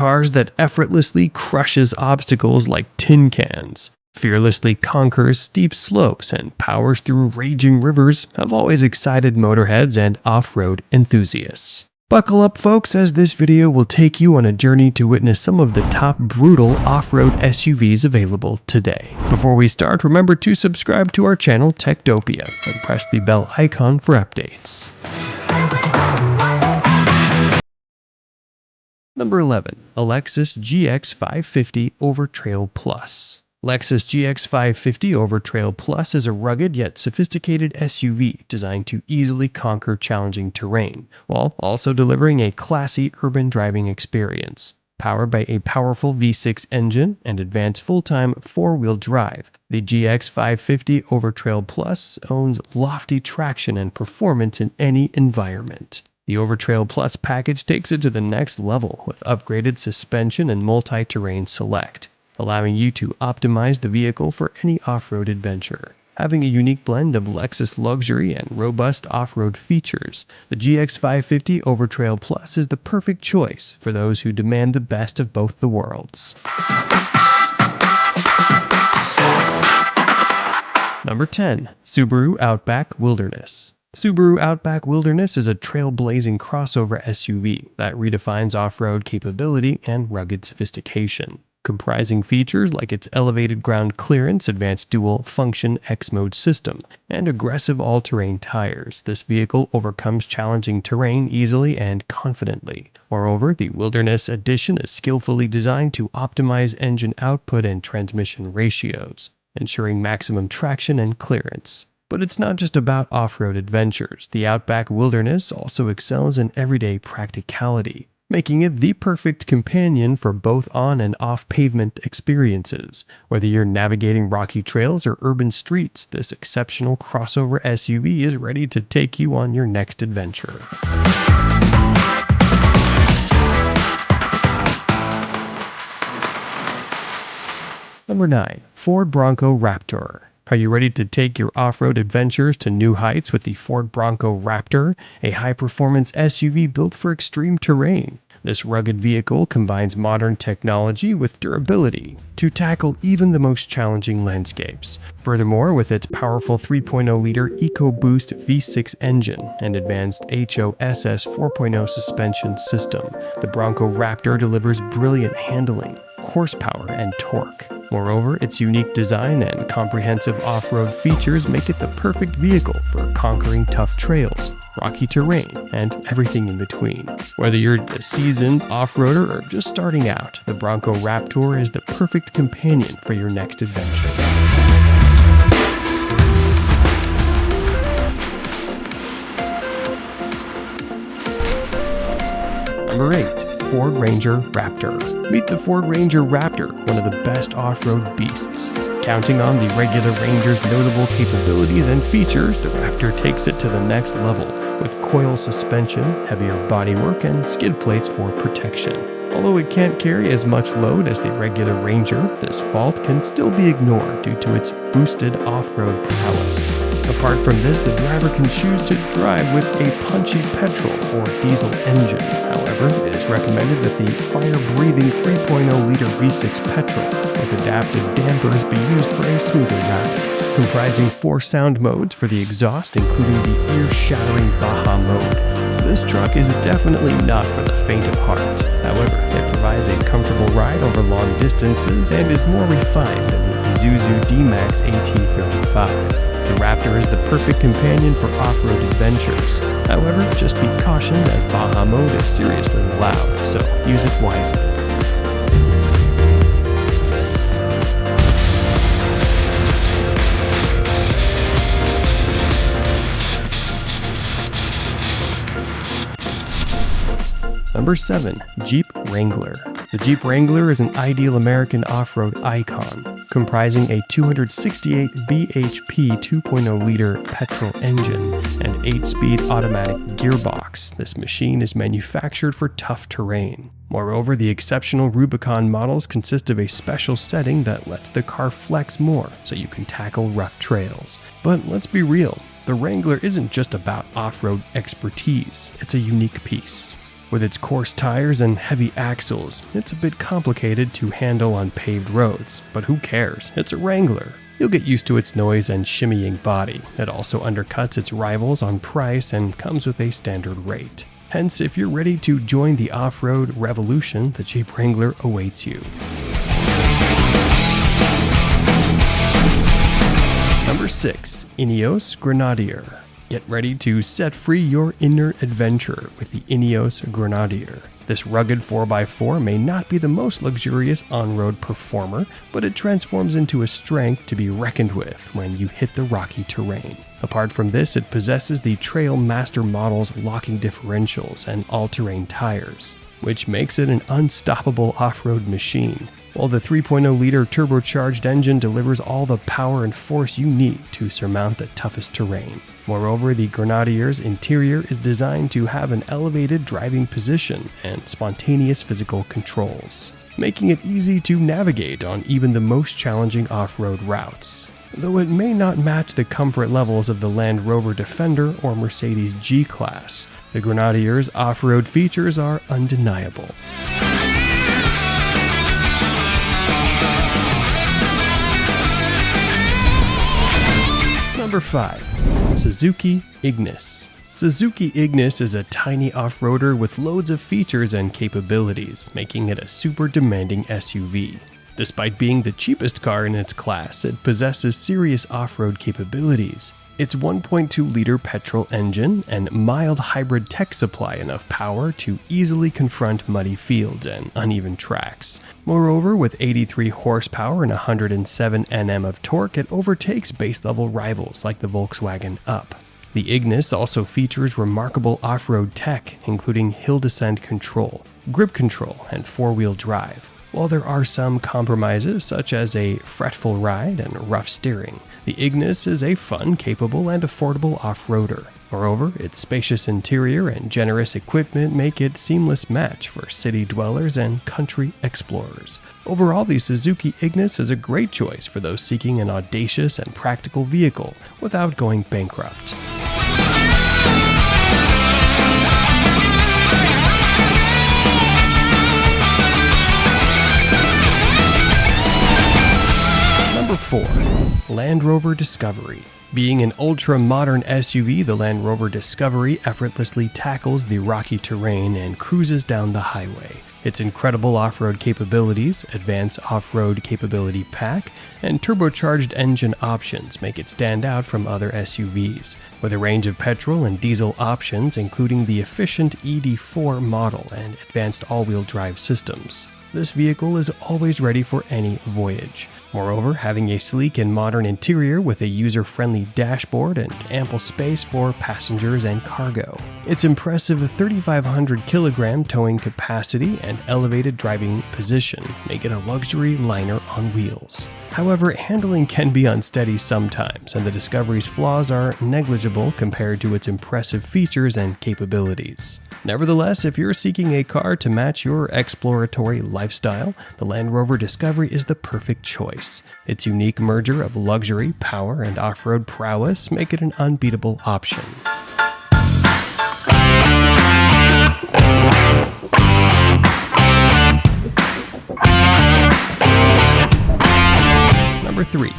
cars that effortlessly crushes obstacles like tin cans, fearlessly conquers steep slopes, and powers through raging rivers have always excited motorheads and off-road enthusiasts. Buckle up, folks, as this video will take you on a journey to witness some of the top brutal off-road SUVs available today. Before we start, remember to subscribe to our channel Techdopia and press the bell icon for updates. Number 11. A Lexus GX550 Overtrail Plus. Lexus GX550 Overtrail Plus is a rugged yet sophisticated SUV designed to easily conquer challenging terrain, while also delivering a classy urban driving experience. Powered by a powerful V6 engine and advanced full-time four-wheel drive, the GX550 Overtrail Plus owns lofty traction and performance in any environment. The Overtrail Plus package takes it to the next level with upgraded suspension and multi-terrain select, allowing you to optimize the vehicle for any off-road adventure. Having a unique blend of Lexus luxury and robust off-road features, the GX550 Overtrail Plus is the perfect choice for those who demand the best of both the worlds. Number 10. Subaru Outback Wilderness. Subaru Outback Wilderness is a trailblazing crossover SUV that redefines off-road capability and rugged sophistication. Comprising features like its elevated ground clearance, advanced dual-function X-Mode system, and aggressive all-terrain tires, this vehicle overcomes challenging terrain easily and confidently. Moreover, the Wilderness Edition is skillfully designed to optimize engine output and transmission ratios, ensuring maximum traction and clearance. But it's not just about off-road adventures. The Outback Wilderness also excels in everyday practicality, making it the perfect companion for both on and off-pavement experiences. Whether you're navigating rocky trails or urban streets, this exceptional crossover SUV is ready to take you on your next adventure. Number 9. Ford Bronco Raptor. Are you ready to take your off-road adventures to new heights with the Ford Bronco Raptor, a high-performance SUV built for extreme terrain? This rugged vehicle combines modern technology with durability to tackle even the most challenging landscapes. Furthermore, with its powerful 3.0-liter EcoBoost V6 engine and advanced HOSS 4.0 suspension system, the Bronco Raptor delivers brilliant handling, horsepower, and torque. Moreover, its unique design and comprehensive off-road features make it the perfect vehicle for conquering tough trails, rocky terrain, and everything in between. Whether you're a seasoned off-roader or just starting out, the Bronco Raptor is the perfect companion for your next adventure. Number 8. Ford Ranger Raptor. Meet the Ford Ranger Raptor, one of the best off-road beasts. Counting on the regular Ranger's notable capabilities and features, the Raptor takes it to the next level with coil suspension, heavier bodywork, and skid plates for protection. Although it can't carry as much load as the regular Ranger, this fault can still be ignored due to its boosted off-road prowess. Apart from this, the driver can choose to drive with a punchy petrol or diesel engine. However, it is recommended that the fire-breathing 3.0-liter V6 petrol with adaptive dampers be used for a smoother ride. Comprising 4 sound modes for the exhaust, including the ear-shattering Baja mode. This truck is definitely not for the faint of heart. However, it provides a comfortable ride over long distances and is more refined than the Isuzu D-Max AT35. The Raptor is the perfect companion for off-road adventures. However, just be cautioned as Baja mode is seriously loud, so use it wisely. Number 7. Jeep Wrangler. The Jeep Wrangler is an ideal American off-road icon, comprising a 268 bhp 2.0-liter petrol engine and 8-speed automatic gearbox. This machine is manufactured for tough terrain. Moreover, the exceptional Rubicon models consist of a special setting that lets the car flex more so you can tackle rough trails. But let's be real, the Wrangler isn't just about off-road expertise, it's a unique piece. With its coarse tires and heavy axles, it's a bit complicated to handle on paved roads, but who cares? It's a Wrangler. You'll get used to its noise and shimmying body. It also undercuts its rivals on price and comes with a standard rate. Hence, if you're ready to join the off-road revolution, the Jeep Wrangler awaits you. Number 6. Ineos Grenadier. Get ready to set free your inner adventure with the Ineos Grenadier. This rugged 4x4 may not be the most luxurious on-road performer, but it transforms into a strength to be reckoned with when you hit the rocky terrain. Apart from this, it possesses the Trail Master model's locking differentials and all-terrain tires, which makes it an unstoppable off-road machine, while the 3.0-liter turbocharged engine delivers all the power and force you need to surmount the toughest terrain. Moreover, the Grenadier's interior is designed to have an elevated driving position and spontaneous physical controls, making it easy to navigate on even the most challenging off-road routes. Though it may not match the comfort levels of the Land Rover Defender or Mercedes G-Class, the Grenadier's off-road features are undeniable. Number 5. Suzuki Ignis. Suzuki Ignis is a tiny off-roader with loads of features and capabilities, making it a super demanding SUV. Despite being the cheapest car in its class, it possesses serious off-road capabilities. Its 1.2-liter petrol engine and mild hybrid tech supply enough power to easily confront muddy fields and uneven tracks. Moreover, with 83 horsepower and 107 Nm of torque, it overtakes base-level rivals like the Volkswagen Up. The Ignis also features remarkable off-road tech, including hill descent control, grip control, and four-wheel drive. While there are some compromises, such as a fretful ride and rough steering, the Ignis is a fun, capable, and affordable off-roader. Moreover, its spacious interior and generous equipment make it a seamless match for city dwellers and country explorers. Overall, the Suzuki Ignis is a great choice for those seeking an audacious and practical vehicle without going bankrupt. Number 4. Land Rover Discovery. Being an ultra-modern SUV, the Land Rover Discovery effortlessly tackles the rocky terrain and cruises down the highway. Its incredible off-road capabilities, advanced off-road capability pack, and turbocharged engine options make it stand out from other SUVs, with a range of petrol and diesel options including the efficient ED4 model and advanced all-wheel drive systems. This vehicle is always ready for any voyage. Moreover, having a sleek and modern interior with a user-friendly dashboard and ample space for passengers and cargo. Its impressive 3,500 kilogram towing capacity and elevated driving position make it a luxury liner on wheels. However, handling can be unsteady sometimes, and the Discovery's flaws are negligible compared to its impressive features and capabilities. Nevertheless, if you're seeking a car to match your exploratory lifestyle, the Land Rover Discovery is the perfect choice. Its unique merger of luxury, power, and off-road prowess make it an unbeatable option. Number 3.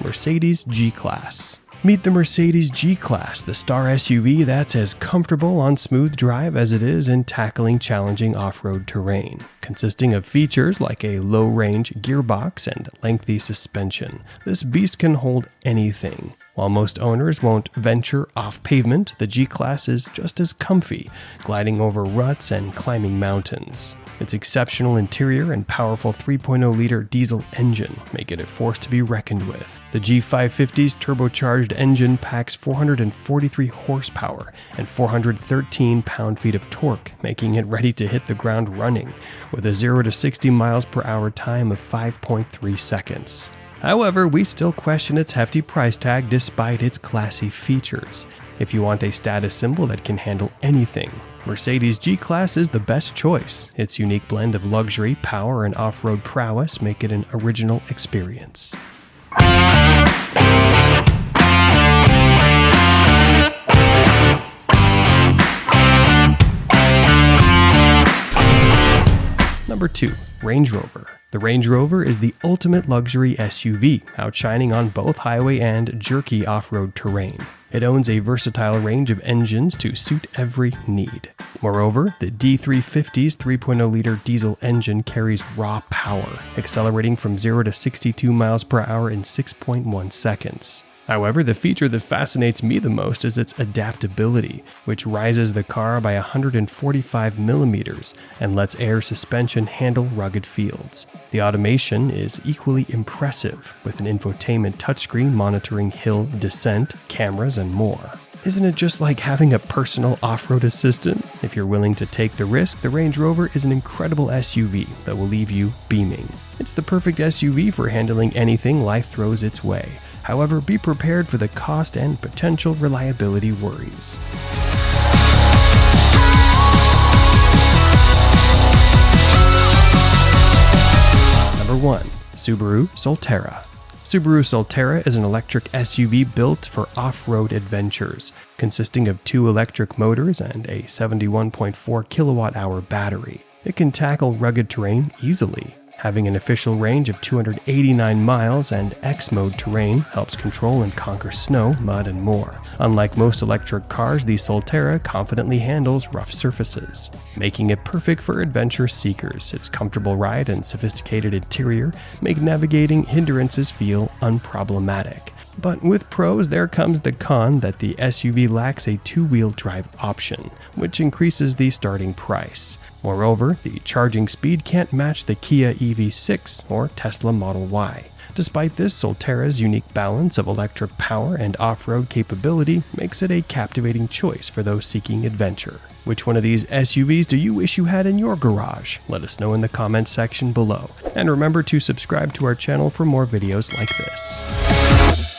Mercedes G-Class. Meet the Mercedes G-Class, the star SUV that's as comfortable on smooth drive as it is in tackling challenging off-road terrain. Consisting of features like a low-range gearbox and lengthy suspension, this beast can hold anything. While most owners won't venture off pavement, the G-Class is just as comfy, gliding over ruts and climbing mountains. Its exceptional interior and powerful 3.0-liter diesel engine make it a force to be reckoned with. The G550's turbocharged engine packs 443 horsepower and 413 pound-feet of torque, making it ready to hit the ground running, with a 0 to 60 miles per hour time of 5.3 seconds. However, we still question its hefty price tag despite its classy features. If you want a status symbol that can handle anything, Mercedes G-Class is the best choice. Its unique blend of luxury, power, and off-road prowess make it an original experience. Number 2. Range Rover. The Range Rover is the ultimate luxury SUV, outshining on both highway and jerky off-road terrain. It owns a versatile range of engines to suit every need. Moreover, the D350's 3.0-liter diesel engine carries raw power, accelerating from 0 to 62 miles per hour in 6.1 seconds. However, the feature that fascinates me the most is its adaptability, which rises the car by 145 millimeters and lets air suspension handle rugged fields. The automation is equally impressive, with an infotainment touchscreen monitoring hill descent, cameras, and more. Isn't it just like having a personal off-road assistant? If you're willing to take the risk, the Range Rover is an incredible SUV that will leave you beaming. It's the perfect SUV for handling anything life throws its way. However, be prepared for the cost and potential reliability worries. Number 1. Subaru Solterra. Subaru Solterra is an electric SUV built for off-road adventures, consisting of 2 electric motors and a 71.4 kilowatt-hour battery. It can tackle rugged terrain easily. Having an official range of 289 miles and X-mode terrain helps control and conquer snow, mud, and more. Unlike most electric cars, the Solterra confidently handles rough surfaces, making it perfect for adventure seekers. Its comfortable ride and sophisticated interior make navigating hindrances feel unproblematic. But with pros, there comes the con that the SUV lacks a 2-wheel drive option, which increases the starting price. Moreover, the charging speed can't match the Kia EV6 or Tesla Model Y. Despite this, Solterra's unique balance of electric power and off-road capability makes it a captivating choice for those seeking adventure. Which one of these SUVs do you wish you had in your garage? Let us know in the comments section below. And remember to subscribe to our channel for more videos like this.